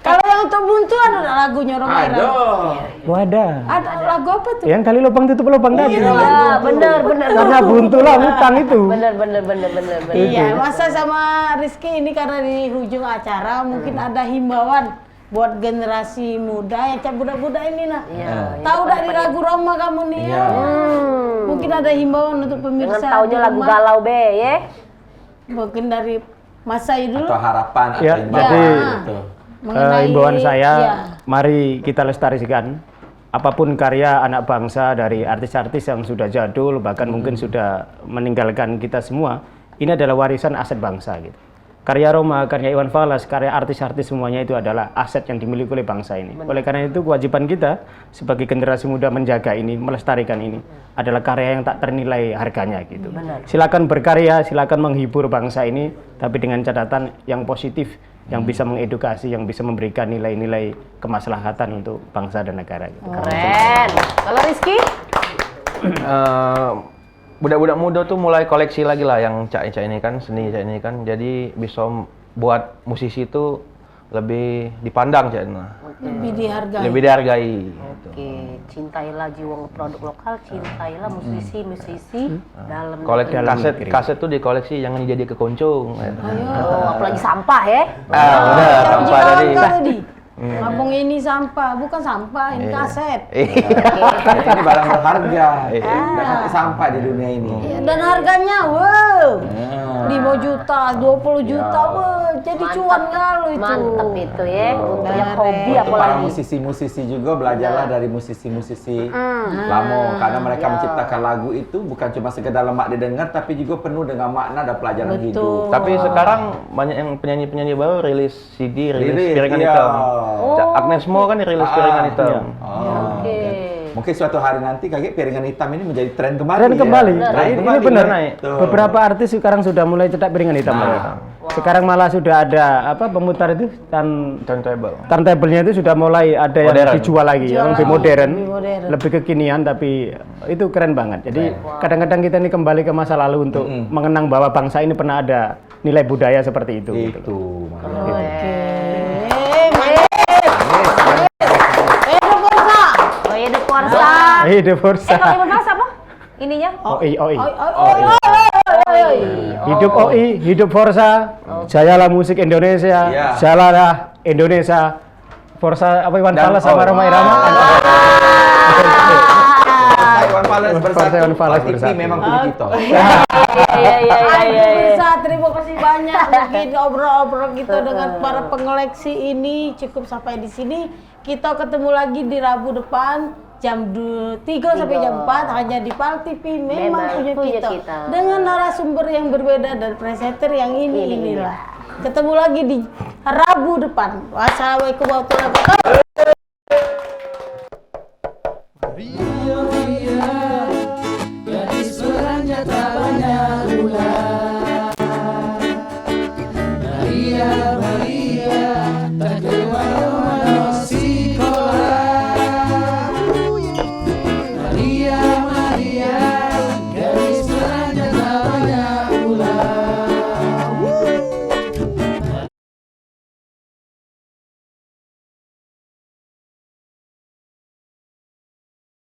Kalau yang untuk buntu ada lagunya Roma Irama. Aduh. Wadah. Ada lagu apa tuh? Yang kali lubang tutup lubang tadi. Iya, benar. Karena buntu lah utang itu. Benar. Iya, masa sama Rizky ini karena di ujung acara mungkin ada himbauan buat generasi muda yang cak budak-budak ini nah. Iya, Tahu dari lagu Roma kamu nih ya? Mungkin ada himbauan untuk pemirsa. Dengan taunya di lagu rumah. galau be, ya. Mungkin dari Mas Sai dulu. Atau harapan atau Ya, imbauan jadi gitu. himbauan saya, ya. mari kita lestarikan apapun karya anak bangsa dari artis-artis yang sudah jadul, bahkan mungkin sudah meninggalkan kita semua. Ini adalah warisan aset bangsa gitu. Karya Roma, karya Iwan Fals, karya artis-artis semuanya itu adalah aset yang dimiliki oleh bangsa ini. Oleh karena itu kewajiban kita sebagai generasi muda menjaga ini, melestarikan ini adalah karya yang tak ternilai harganya gitu. Silakan berkarya, silakan menghibur bangsa ini, tapi dengan catatan yang positif, yang bisa mengedukasi, yang bisa memberikan nilai-nilai kemaslahatan untuk bangsa dan negara gitu. Keren. Kalau Rizky? Budak-budak muda tuh mulai koleksi lagi lah yang cak ini kan, seni cak ini kan. Jadi bisa buat musisi itu lebih dipandang cak ini. Lebih dihargai. Lebih dihargai. Oke, cintailah jiwa produk lokal, cintailah musisi-musisi dalam Koleksi negeri. kaset tuh dikoleksi, jangan jadi kekoncong. Oh, apalagi sampah ya. Udah sampah tadi. tadi. Ngomong ini sampah, bukan sampah, ini kaset. Ini barang berharga. Dan nanti sampah di dunia ini. Iya, dan harganya, wow, 5 juta, 20 juta, wow, jadi cuan kalau itu. Mantep itu ya, untuk yang Keren. hobi Untuk para apalagi. musisi-musisi juga belajarlah dari musisi-musisi lama, karena mereka menciptakan lagu itu bukan cuma sekedar lemak didengar, tapi juga penuh dengan makna dan pelajaran Betul. hidup. Tapi sekarang banyak yang penyanyi-penyanyi baru rilis CD, rilis Rilis, piringan iya. hitam. Agnes Mo kan rilis piringan hitam. Oke. Mungkin suatu hari nanti kayak piringan hitam ini menjadi tren kembali. Tren kembali. Ya? Nah, Tren ini kembali, benar. ya? Tuh. Beberapa artis sekarang sudah mulai cetak piringan hitam. Sekarang malah sudah ada apa pemutar itu turntable-nya itu sudah mulai ada yang Modern. dijual lagi, yang lebih modern, modern. lebih kekinian, tapi itu keren banget. Jadi kadang-kadang kita ini kembali ke masa lalu untuk mengenang bahwa bangsa ini pernah ada nilai budaya seperti itu. gitu. Itu. Oh iya, The Forza. Hidup Forza. Kalau Iwan Fals apa? Ininya? OI. Oh, Hidup OI, hidup Forza. Jayalah musik Indonesia. Iya. Jayalah Indonesia. Forza apa Iwan Dan Fals sama Roma Irama. Iwan Fals bersatu. Iwan Fals TV bersatu. memang punya kita. Iya. Pemirsa, terima kasih banyak mungkin obrol-obrol kita dengan para pengoleksi ini cukup sampai di sini. Kita ketemu lagi di Rabu depan jam 3 sampai jam 4 hanya di PAL TV memang punya kita. Dengan narasumber yang berbeda dan presenter yang inilah. Ketemu lagi di Rabu depan. Wassalamualaikum warahmatullahi wabarakatuh.